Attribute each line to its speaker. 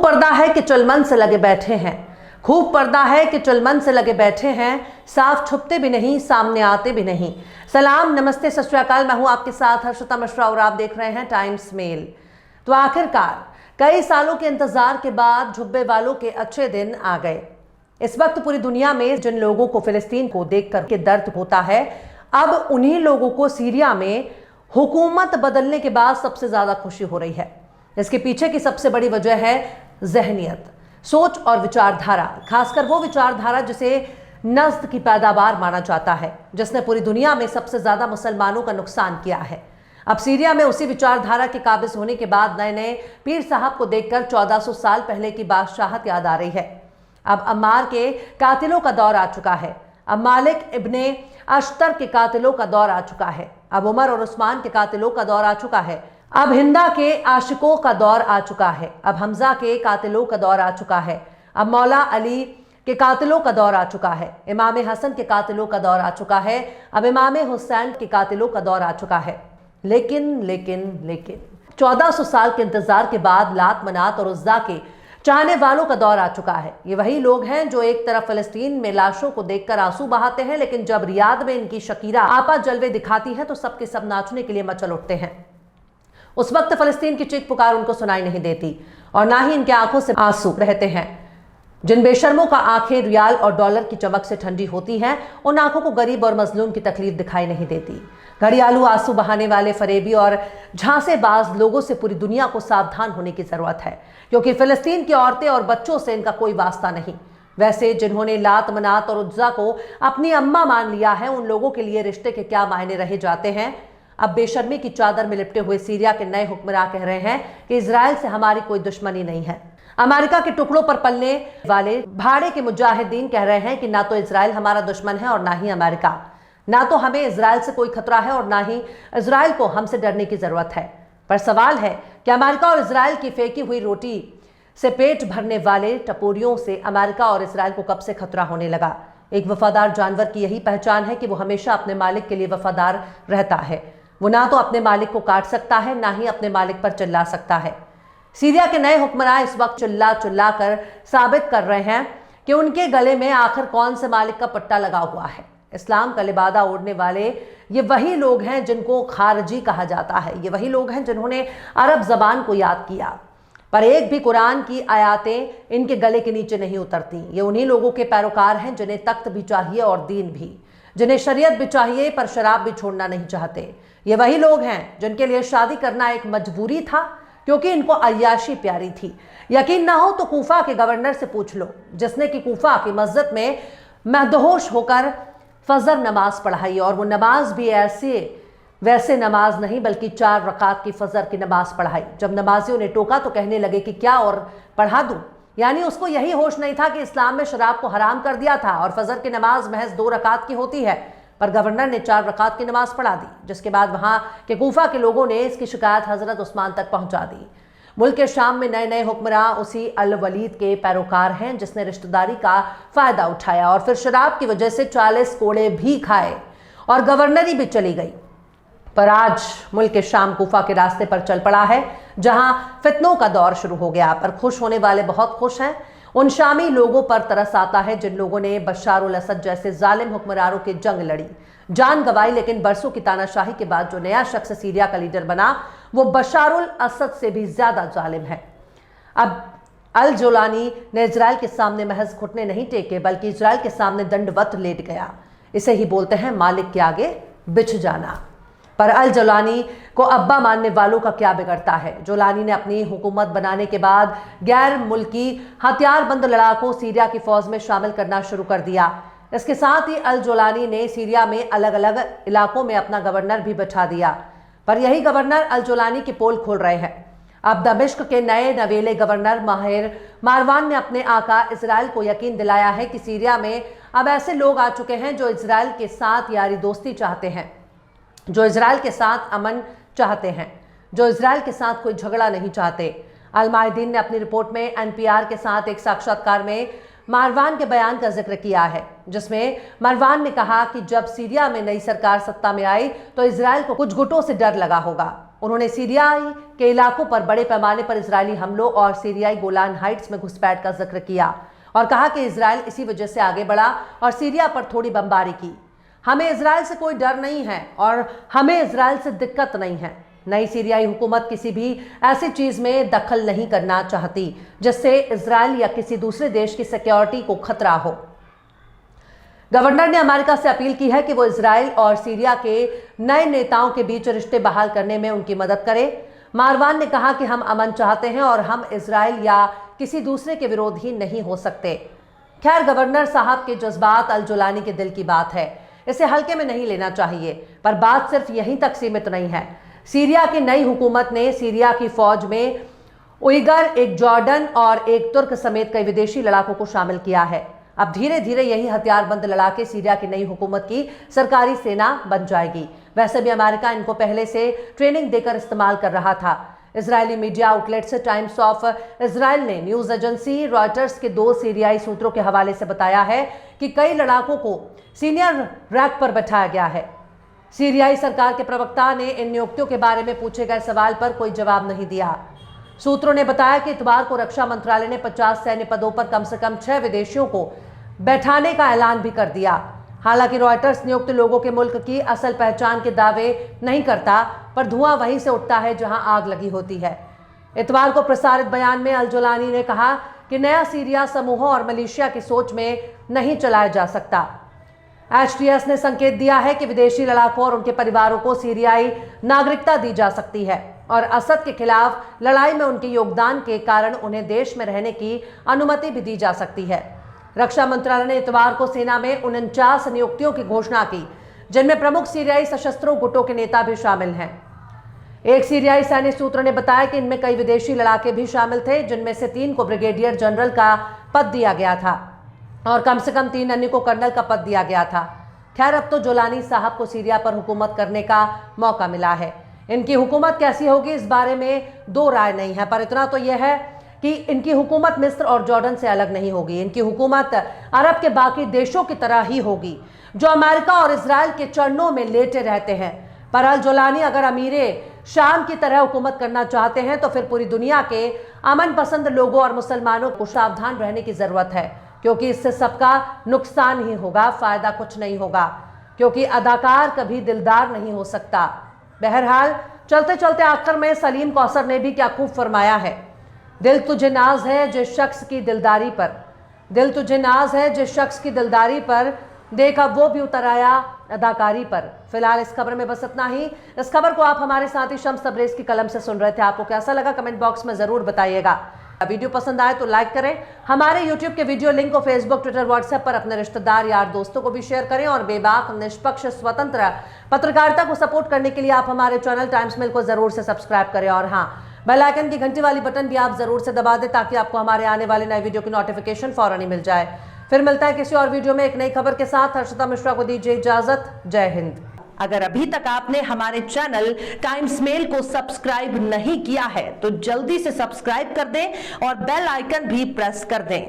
Speaker 1: खूब पर्दा है कि चुलमन से लगे बैठे हैं, खूब पर्दा है कि चुलमन से लगे बैठे हैं, साफ छुपते भी नहीं, सामने आते भी नहीं। सलाम, नमस्ते, सत श्री अकाल। मैं हूं आपके साथ हर्षिता मिश्रा और आप देख रहे हैं टाइम्स मेल। तो आखिरकार कई सालों के इंतजार के बाद झुब्बे वालों के अच्छे दिन आ गए। इस वक्त पूरी दुनिया में जिन लोगों को फिलिस्तीन को देखकर के दर्द होता है, अब उन्हीं लोगों को सीरिया में हुकूमत बदलने के बाद सबसे ज्यादा खुशी हो रही है। इसके पीछे की सबसे बड़ी वजह है ज़हनियत, सोच और विचारधारा, खासकर वो विचारधारा जिसे नस्ल की पैदावार माना जाता है, जिसने पूरी दुनिया में सबसे ज्यादा मुसलमानों का नुकसान किया है। अब सीरिया में उसी विचारधारा के काबिज होने के बाद नए नए पीर साहब को देखकर 1400 साल पहले की बादशाहत याद आ रही है। अब अम्मार के कातिलों का दौर आ चुका है, अब मालिक इब्ने अश्तर के कातिलों का दौर आ चुका है, अब उमर और उस्मान के कातिलों का दौर आ चुका है, अब हिंदा के आशिकों का दौर आ चुका है, अब हमजा के कातिलों का दौर आ चुका है, अब मौला अली के कातिलों का दौर आ चुका है, इमाम हसन के कातिलों का दौर आ चुका है, अब इमाम हुसैन के कातिलों का दौर आ चुका है। लेकिन 1400 साल के इंतजार के बाद लात मनात और उज्जा के चाहने वालों का दौर आ चुका है। ये वही लोग हैं जो एक तरफ फिलिस्तीन में लाशों को देखकर आंसू बहाते हैं, लेकिन जब रियाद में इनकी शकीरा आपा जलवे दिखाती है तो सबके सब नाचने के लिए मचल उठते हैं। उस वक्त फिलिस्तीन की चीख पुकार उनको सुनाई नहीं देती और ना ही इनके आंखों से आंसू रहते हैं। जिन बेशर्मों का आंखें रियाल और डॉलर की चमक से ठंडी होती हैं, उन आंखों को गरीब और मजलूम की तकलीफ दिखाई नहीं देती। घड़ियालू आंसू बहाने वाले फरेबी और झांसेबाज लोगों से पूरी दुनिया को सावधान होने की जरूरत है, क्योंकि फिलिस्तीन की औरतें और बच्चों से इनका कोई वास्ता नहीं। वैसे जिन्होंने लात मनात और उज्जा को अपनी अम्मा मान लिया है, उन लोगों के लिए रिश्ते के क्या मायने रह जाते हैं। अब बेशर्मी की चादर में लिपटे हुए सीरिया के नए हुक्मरान कह रहे हैं कि इजराइल से हमारी कोई दुश्मनी नहीं है। अमेरिका के टुकड़ों पर पलने वाले भाड़े के मुजाहिदीन कह रहे हैं कि ना तो इजराइल हमारा दुश्मन है और ना ही अमेरिका, ना तो हमें इजराइल से कोई खतरा है और ना ही इजराइल को हमसे डरने की जरूरत है। पर सवाल है कि अमेरिका और इजराइल की फेंकी हुई रोटी से पेट भरने वाले टपोरियों से अमेरिका और इजराइल को कब से खतरा होने लगा? एक वफादार जानवर की यही पहचान है कि वो हमेशा अपने मालिक के लिए वफादार रहता है। वो ना तो अपने मालिक को काट सकता है, ना ही अपने मालिक पर चिल्ला सकता है। सीरिया के नए हुक्मरान इस वक्त चिल्ला कर साबित कर रहे हैं कि उनके गले में आखिर कौन से मालिक का पट्टा लगा हुआ है। इस्लाम का लिबादा ओढ़ने वाले ये वही लोग हैं जिनको खारजी कहा जाता है। ये वही लोग हैं जिन्होंने अरब जबान को याद किया, पर एक भी कुरान की आयातें इनके गले के नीचे नहीं उतरती। ये उन्हीं लोगों के पैरोकार हैं जिन्हें तख्त भी चाहिए और दीन भी, जिन्हें शरीयत भी चाहिए पर शराब भी छोड़ना नहीं चाहते। ये वही लोग हैं जिनके लिए शादी करना एक मजबूरी था, क्योंकि इनको अय्याशी प्यारी थी। यकीन ना हो तो कूफा के गवर्नर से पूछ लो, जिसने कि कूफा की मस्जिद में महदहोश होकर फजर नमाज पढ़ाई, और वो नमाज भी वैसे नमाज नहीं बल्कि 4 रकात की फजर की नमाज पढ़ाई। जब नमाजियों ने टोका तो कहने लगे कि क्या और पढ़ा दूं? यानी उसको यही होश नहीं था कि इस्लाम में शराब को हराम कर दिया था और फजर की नमाज महज 2 रकात की होती है, पर गवर्नर ने 4 रकात की नमाज पढ़ा दी, जिसके बाद वहां के कूफा के लोगों ने इसकी शिकायत हजरत उस्मान तक पहुंचा दी। मुल्क के शाम में नए नए हुक्मरान उसी अल वलीद के पैरोकार हैं जिसने रिश्तेदारी का फायदा उठाया और फिर शराब की वजह से 40 कोड़े भी खाए और गवर्नरी भी चली गई। पर आज मुल्क के शाम कूफा के रास्ते पर चल पड़ा है, जहां फितनों का दौर शुरू हो गया। पर खुश होने वाले बहुत खुश हैं। उन शामी लोगों पर तरस आता है जिन लोगों ने बशार उल असद जैसे जालिम हुक्मरानों की जंग लड़ी, जान गंवाई, लेकिन बरसों की तानाशाही के बाद जो नया शख्स सीरिया का लीडर बना वो बशार उल असद से भी ज्यादा जालिम है। अब अल जोलानी ने इजराइल के सामने महज घुटने नहीं टेके, बल्कि इजराइल के सामने दंडवत लेट गया। इसे ही बोलते हैं मालिक के आगे बिछ जाना। पर अल जोलानी को अब्बा मानने वालों का क्या बिगड़ता है? जोलानी ने अपनी हुकूमत बनाने के बाद गैर मुल्की हथियारबंद लड़ाकों सीरिया की फौज में शामिल करना शुरू कर दिया। इसके साथ ही अल जोलानी ने सीरिया में अलग अलग इलाकों में अपना गवर्नर भी बैठा दिया, पर यही गवर्नर अल जोलानी की पोल खोल रहे हैं। अब दमिश्क के नए नवेले गवर्नर माहिर मारवान ने अपने आका इजराइल को यकीन दिलाया है कि सीरिया में अब ऐसे लोग आ चुके हैं जो इजराइल के साथ यारी दोस्ती चाहते हैं, जो इजराइल के साथ अमन चाहते हैं, जो इजराइल के साथ कोई झगड़ा नहीं चाहते। अल माहिदीन ने अपनी रिपोर्ट में एनपीआर के साथ एक साक्षात्कार में मारवान के बयान का जिक्र किया है, जिसमें मारवान ने कहा कि जब सीरिया में नई सरकार सत्ता में आई तो इजराइल को कुछ गुटों से डर लगा होगा। उन्होंने सीरियाई के इलाकों पर बड़े पैमाने पर इजरायली हमलों और सीरियाई गोलान हाइट्स में घुसपैठ का जिक्र किया और कहा कि इजराइल इसी वजह से आगे बढ़ा और सीरिया पर थोड़ी बमबारी की। हमें इजराइल से कोई डर नहीं है और हमें इजराइल से दिक्कत नहीं है। नई सीरियाई हुकूमत किसी भी ऐसी चीज में दखल नहीं करना चाहती जिससे इजराइल या किसी दूसरे देश की सिक्योरिटी को खतरा हो। गवर्नर ने अमेरिका से अपील की है कि वो इजराइल और सीरिया के नए नेताओं के बीच रिश्ते बहाल करने में उनकी मदद करे। मारवान ने कहा कि हम अमन चाहते हैं और हम इजराइल या किसी दूसरे के विरोधी नहीं हो सकते। खैर, गवर्नर साहब के जज्बात अल जुलानी के दिल की बात है, इसे हल्के में नहीं लेना चाहिए। पर बात सिर्फ यहीं तक सीमित नहीं है। सीरिया की नई हुकूमत ने सीरिया की फौज में उइगर, एक जॉर्डन और एक तुर्क समेत कई विदेशी लड़ाकों को शामिल किया है। अब धीरे धीरे यही हथियारबंद लड़ाके सीरिया की नई हुकूमत की सरकारी सेना बन जाएगी। वैसे भी अमेरिका इनको पहले से ट्रेनिंग देकर इस्तेमाल कर रहा था। Israeli media outlets times of Israel ने न्यूज एजेंसी रॉयटर्स के 2 सीरियाई सूत्रों के हवाले से बताया है कि कई लड़ाकों को सीनियर रैंक पर बैठाया गया है। सीरियाई सरकार के प्रवक्ता ने इन नियुक्तियों के बारे में पूछे गए सवाल पर कोई जवाब नहीं दिया। सूत्रों ने बताया कि इतवार को रक्षा मंत्रालय ने 50 सैन्य पदों पर कम से कम 6 विदेशियों को बैठाने का ऐलान भी कर दिया। हालांकि रॉयटर्स नियुक्त लोगों के मुल्क की असल पहचान के दावे नहीं करता, पर धुआं वहीं से उठता है जहां आग लगी होती है। इतवार को प्रसारित बयान में अल जुलानी ने कहा कि नया सीरिया समूहों और मलेशिया की सोच में नहीं चलाया जा सकता। HTS ने संकेत दिया है कि विदेशी लड़ाकों और उनके परिवारों को सीरियाई नागरिकता दी जा सकती है और असद के खिलाफ लड़ाई में उनके योगदान के कारण उन्हें देश में रहने की अनुमति भी दी जा सकती है। रक्षा मंत्रालय ने इतवार को सेना में 49 नियुक्तियों की घोषणा की, जिनमें प्रमुख सीरियाई सशस्त्र गुटों के नेता भी शामिल हैं। एक सीरियाई सैन्य सूत्र ने बताया कि इनमें कई विदेशी लड़ाके भी शामिल थे, जिनमें से 3 को ब्रिगेडियर जनरल का पद दिया गया था और कम से कम 3 अन्य को कर्नल का पद दिया गया था। खैर, अब तो जोलानी साहब को सीरिया पर हुकूमत करने का मौका मिला है। इनकी हुकूमत कैसी होगी इस बारे में 2 राय नहीं है, पर इतना तो यह है कि इनकी हुकूमत मिस्र और जॉर्डन से अलग नहीं होगी। इनकी हुकूमत अरब के बाकी देशों की तरह ही होगी जो अमेरिका और इजराइल के चरणों में लेटे रहते हैं। पर अल जुलानी अगर अमीरे शाम की तरह हुकूमत करना चाहते हैं तो फिर पूरी दुनिया के अमन पसंद लोगों और मुसलमानों को सावधान रहने की जरूरत है, क्योंकि इससे सबका नुकसान ही होगा, फायदा कुछ नहीं होगा, क्योंकि अदाकार कभी दिलदार नहीं हो सकता। बहरहाल, चलते चलते आखिर में सलीम कौसर ने भी क्या खूब फरमाया है। दिल तुझे नाज है जिस शख्स की दिलदारी पर, दिल तुझे नाज है जिस शख्स की दिलदारी पर, देखा वो भी उतर आया अदाकारी पर। फिलहाल इस खबर में बस इतना ही। इस खबर को आप हमारे साथी शम्स तबरेज की कलम से सुन रहे थे। आपको कैसा लगा कमेंट बॉक्स में जरूर बताइएगा। वीडियो पसंद आए तो लाइक करें। हमारे YouTube के वीडियो लिंक को फेसबुक, ट्विटर, व्हाट्सएप पर अपने रिश्तेदार, यार, दोस्तों को भी शेयर करें और बेबाक, निष्पक्ष, स्वतंत्र पत्रकारिता को सपोर्ट करने के लिए आप हमारे चैनल टाइम्स मेल को जरूर से सब्सक्राइब करें और हाँ, बेल आइकन की घंटी वाली बटन भी आप जरूर से दबा दें ताकि आपको हमारे आने वाले नए वीडियो की नोटिफिकेशन फौरन ही मिल जाए। फिर मिलता है किसी और वीडियो में एक नई खबर के साथ। हर्षिता मिश्रा को दीजिए इजाजत। जय हिंद। अगर अभी तक आपने हमारे चैनल टाइम्स मेल को सब्सक्राइब नहीं किया है तो जल्दी से सब्सक्राइब कर दें और बेल आइकन भी प्रेस कर दें।